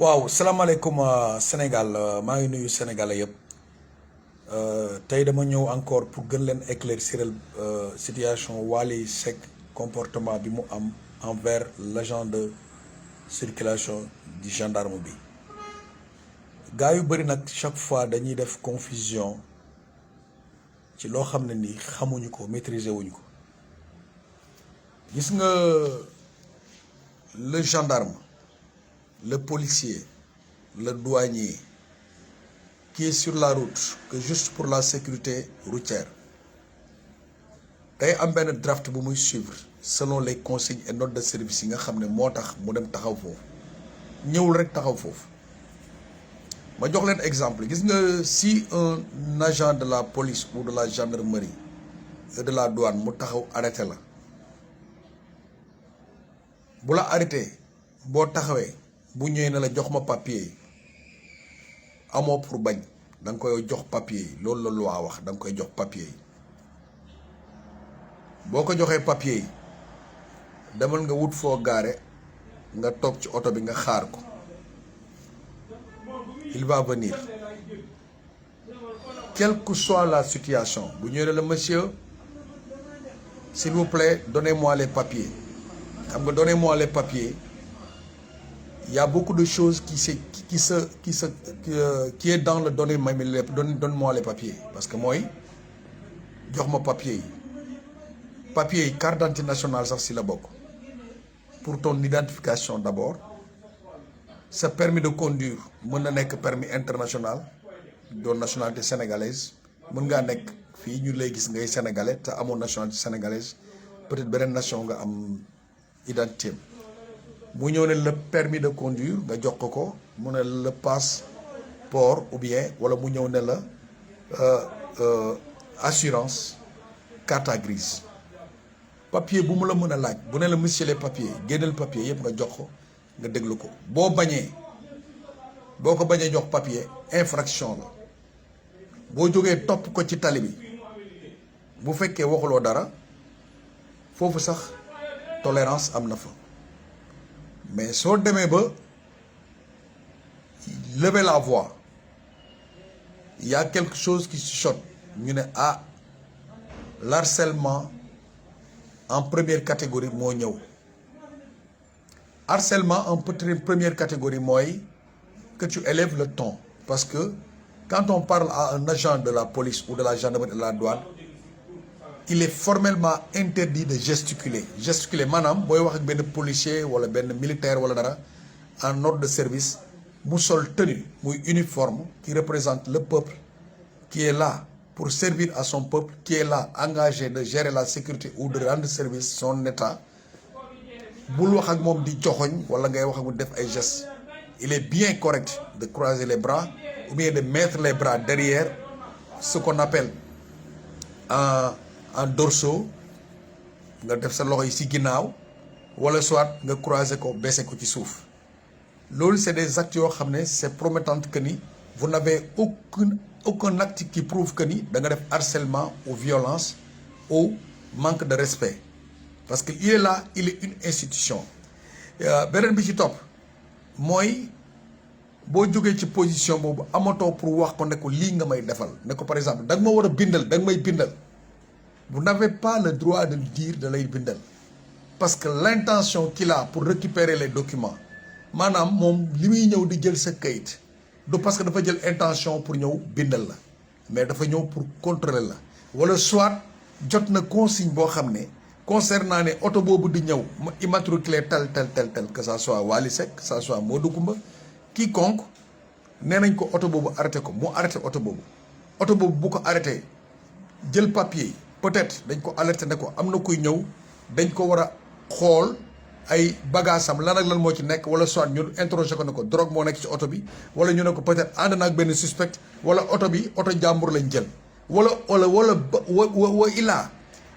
waaw salaamaaleykum Sénégal maa ngi nuyu Sénégalais yëpp tey dama ñëw encore pour gën leen éclaircir situation Wally Seck comportement bi mu am envers l'agent de circulation du gendarme bi gars yu bëri nag chaque fois dañuy def confusion ci loo xam ne ni xamuñu ko maîtriser wuñu ko gis nga le gendarme, le policier, le douanier qui est sur la route que juste pour la sécurité routière day am benn draft bu muy suivre selon les consignes et notes de service yi nga xam ne moo tax mu dem taxaw foofu ñëwul rek taxaw foofu ma jox leen exemple gis nga si un agent de la police ou de la gendarmerie et de la douane mu taxaw arrêté la bu la arrêté boo taxawee bu ñëwee ne la jox ma papier yi amoo pour bañ da nga koy jox papier yi loolu la loi wax da nga koy jox papier yi boo ko joxee papier yi demal nga wut foo gaare nga toog ci oto bi nga xaar ko il va venir quelle que soit la situation bu ñëwee ne la monsieur s'il vous plaît donnez-moi les papiers xam nga donnez-moi les papiers. Il y a beaucoup de choses qui est dans le donne-moi les papiers parce que moi jox ma papier yi carte d'identité nationale sax si la bokk pour ton identification d'abord sa permis de conduire mën na nekk permis international doon nationalité sénégalaise mën ngaa nekk fii ñu lay gis ngay sénégalais te amoon nationalité sénégalaise peut-être beneen nation nga am identité mu ñëw ne le permis de conduire nga jox ko mu ne le passeport ou bien wala mu ñëw ne la assurance carte grise papier bu mu la mën a laaj bu ne la monsieur les papiers génneel papier yëpp nga jox ko nga déglu ko boo ko bañee jox papier infraction la boo jógee topp ko ci tali bi bu fekkee waxuloo dara foofu sax tolérance am na fa mais soo demee ba lever la voix il y a quelque chose qui chuchote ñu ne l'harcèlement en première catégorie moo ñëw harcèlement en première catégorie mooy que tu élèves le ton parce que quand on parle à un agent de la police ou de la gendarmerie ou de la douane il est formellement interdit de gesticuler maanaam booy wax ak benn policier wala benn militaire wala dara en ordre de service mu sol tenue muy uniforme qui représente le peuple qui est là pour servir à son peuple qui est là engagé de gérer la sécurité ou de rendre service son état bul wax ak moom di joxoñ wala ngay wax ak mu def ay gestes il est bien correct de croiser les bras ou bien de mettre les bras derrière ce qu'on appelle en dorso nga def sa loxo yi ci ginnaaw wala soit nga croiser ko baisser ko ci suuf loolu c'est des actes yoo xam ne c'est promettant que ni vous n'avez aucun acte qui prouve que ni da nga def harcèlement ou violence ou manque de respect parce que il est là il est une institution beneen bi ci topp mooy boo jógee ci position boobu amatoo pour wax ko ne ko lii nga may defal ne ko par exemple da nga ma war a bindal da nga may bindal vous n'avez pas le droit de dire de lay bindal parce que l'intention qu'il a pour récupérer les documents maanaam moom li muy ñëw di jël sa kayit du parce que dafa jël intention pour ñëw bindal la mais dafa ñëw pour contrôler la wala soit jot na consigne boo xam ne concernant ne oto boobu di ñëw immatriculé tel que ça soit Wally Seck que ça soit Modou Coumba quiconque nee nañ ko oto boobu arrêté ko mu arrêté oto boobu bu ko arrêté jël papier yi peut-être dañ ko alerté ne ko am na kuy ñëw dañ ko war a xool ay bagaasam lan ak lan moo ci nekk wala soit ñu interroger ko ne ko drogue moo nekk ci oto bi wala ñu ne ko peut-être ànd na ak benn suspect wala oto jàmbur lañ jël wala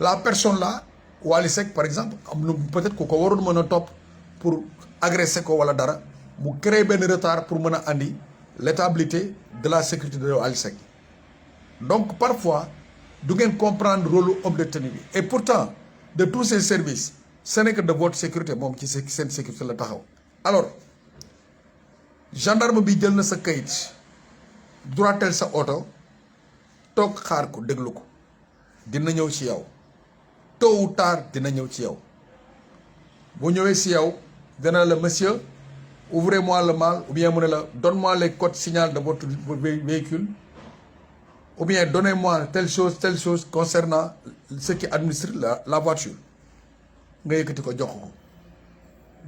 la personne là Wally Seck par exemple am na peut-être ku ko waroon mën a topp pour agresser ko wala dara mu créer benn retard pour mën a andi l'étabilité de la sécurité de Wally Seck donc parfois du ngeen comprendre rôle homme de tenue bi et pourtant de tous ces services ce n'est que de votre sécurité moom ci seen sécurité la taxaw alors gendarme bi jël na sa kayit droitel sa oto toog xaar ko déglu ko dina ñëw ci yow tôt ou tard dina ñëw ci yow bu ñëwee ci yow dina la monsieur ouvrez-moi le mal ou bien mu ne la donne-moi les codes signal de votre véhicule ou bien donnez-moi telle chose concernant ce qui administre la voiture nga yëkkati ko jox ko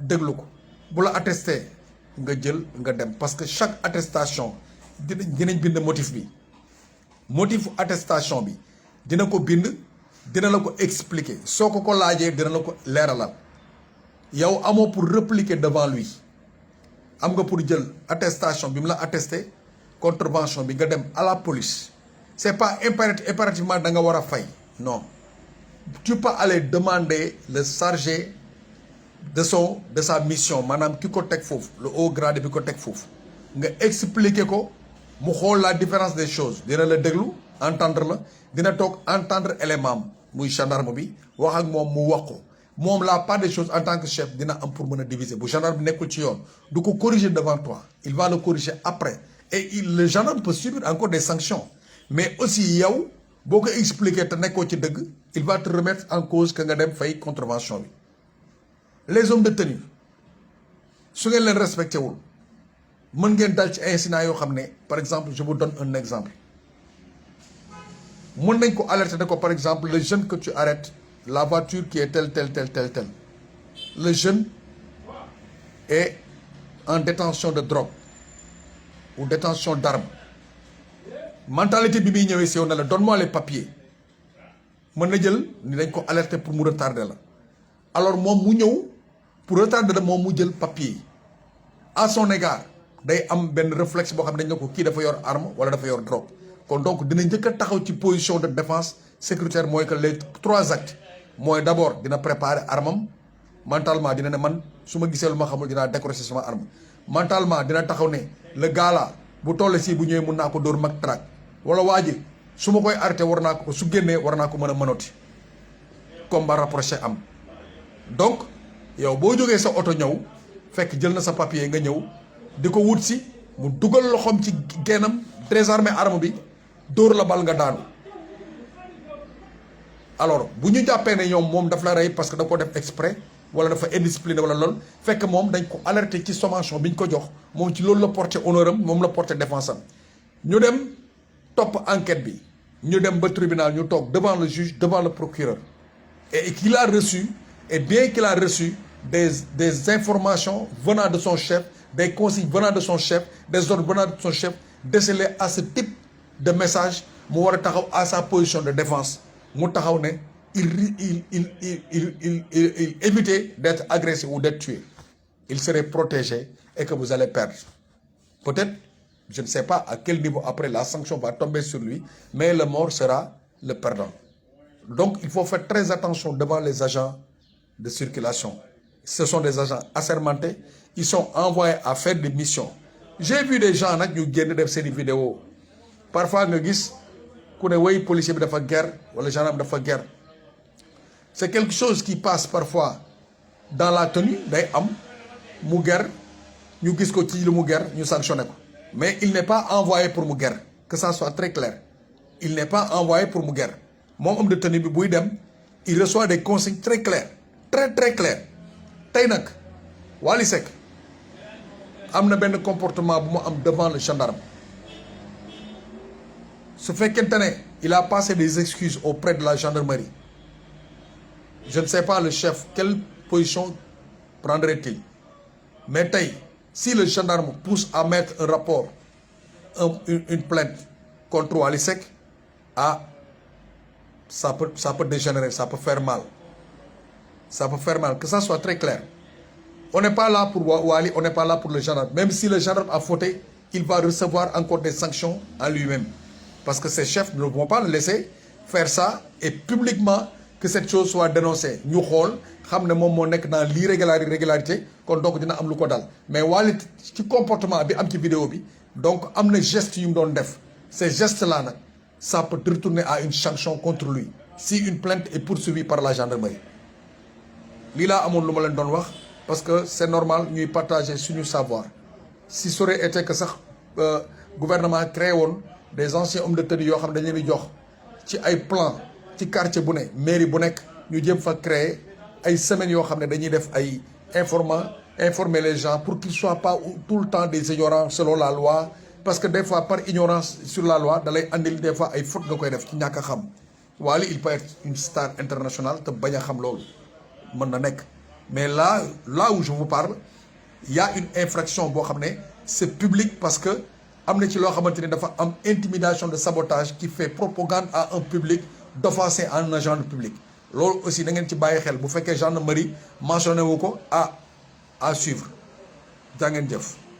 déglu ko bu la attesté nga jël nga dem parce que chaque attestation dinañ bind motif bi motifu attestation bi dina ko bind dina la ko expliquer soo ko laajee dina la ko leeralal yow amoo pour répliquer devant lui am nga pour jël attestation bi mu la attesté contravention bi nga dem à la police c'est pas impérativement da nga war a fay non tu peux aller demander le chargé de sa mission maanaam ki ko teg foofu le haut grade bi ko teg foofu nga expliquer ko mu xool la différence des choses dina la déglu entendre la dina toog entendre élément muy gendarme bi wax ak moom mu wax ko moom la part des choses en tant que chef dina am pour mën a diviser bu gendarme bi nekkul ci yoon du ko corriger devant toi il va le corriger après et le gendarme peut subir encore des sanctions mais aussi yow boo ko expliquer te nekkoo ci dëgg il va te remettre en cause que nga dem fay contravention bi les hommes de tenue su ngeen leen respecté wul mën ngeen dal ci incident yoo xam ne par exemple je vous donne un exemple mën nañ ko alerter ne ko par exemple le jeune que tu arrêtes la voiture qui est tel le jeune est en détention de drogue ou détention d'armes mentalité bi muy ñëwee si yow ne la donne-moi les papiers mën na jël ni dañ ko alerter pour mu retarder la alors moom mu ñëw pour retarder la moom mu jël papier yi à son égard day am benn réflexe boo xam ne dañ ne ko kii dafa yor arme wala dafa yor drogue kon donc dina njëkk a taxaw ci position de défense sécuritaire mooy que les 3 actes mooy d'abord dina préparer armam mentalement dina ne man su ma gisee lu ma xamul dinaa décrocher sama arme mentalement dina taxaw ne le gars là bu toll si bu ñëwee mun naa ko dóor mag track wala waa ji su ma koy arrêté war naa ko su génnee war naa ko mën a mënoti combat rapproché am donc yow boo jógee sa oto ñëw fekk jël na sa papier nga ñëw di ko wut si mu dugal loxoom ci gennam désarmé arme bi dóor la bal nga daanu alors bu ñu jàppee ne ñoom moom daf la rey parce que da ko def exprès wala dafa indiscipliné wala lool fekk moom dañ ko alerté ci sommation bi ñu ko jox moom ci loolu la porté honneur am moom la porté défense am ñu dem topp enquête bi ñu dem ba tribunal ñu toog devant le juge devant le procureur et qu'il a reçu et bien qu'il a reçu des informations venant de son chef des consignes venant de son chef des ordres venant de son chef décelés à ce type de message mu war a taxaw à sa position de défense mu taxaw ne il évitait d'être agressé ou d'être tué il serait protégé et que vous allez perdre peut-être je ne sais pas à quel niveau après la sanction va tomber sur lui mais le mort sera le perdant donc il faut faire très attention devant les agents de circulation ce sont des agents assermentés ils sont envoyés à faire des missions j'ai vu des gens nag ñu génn def seeni vidéo parfois nga gis ku ne way policier bi dafa guerre wala gendarme dafa guerre c'est quelque chose qui passe parfois dans la tenue day am mu guerre ñu gis ko ci lu mu guerre ñu sanctionné ko mais il n'est pas envoyé pour mu guerre que ça soit très clair il n'est pas envoyé pour mu guerre moom homme de tenue bi buy dem il reçoit des consignes très claires très claires tey nag Wally Seck am na benn comportement bu mu am devant le gendarme su fekkente ne il a passé des excuses auprès de la gendarmerie je ne sais pas le chef quelle position prendrait-il mais tey si le gendarme pousse à mettre un rapport une plainte contre Wally Seck ça peut dégénérer ça peut faire mal que ça soit très clair on n'est pas là pour Wally on n'est pas là pour le gendarme même si le gendarme a fauté il va recevoir encore des sanctions à lui-même parce que ses chefs ne vont pas le laisser faire ça et publiquement que cette chose soit dénoncée ñu xool xam ne moom moo nekk dans l'irrégularité kon donc dina am lu ko dal mais Wally ci comportement bi am ci vidéo bi donc am na geste yu mu doon def ces gestes là nag ça peut retourner à une sanction contre lui si une plainte est poursuivie par la gendarmerie lii laa amoon lu ma leen doon wax parce que c'est normal ñuy partager suñu savoir si ça aurait été que sax gouvernement créé woon des anciens hommes de tenue yoo xam ne dañ leen di jox ci ay plan ci quartier bu ne mairie bu nekk ñu jëm fa créer ay semaines yoo xam ne dañuy def ay informer les gens pour qu'ils soient pas tout le temps des ignorants selon la loi parce que des fois par ignorance sur la loi da lay andil des fois ay fautes nga koy def ci ñàkk a xam Wally il peut être une star internationale te bañ a xam loolu mën na nekk mais là où je vous parle il y a une infraction boo xam ne c'est public parce que am na ci loo xamante ni dafa am intimidation de sabotage qui fait propagande à un public d'offenser un agent de public loolu aussi da ngeen ci bàyyi xel bu fekkee gendarmerie mentionné wu ko à suivre jaa ngeen jëf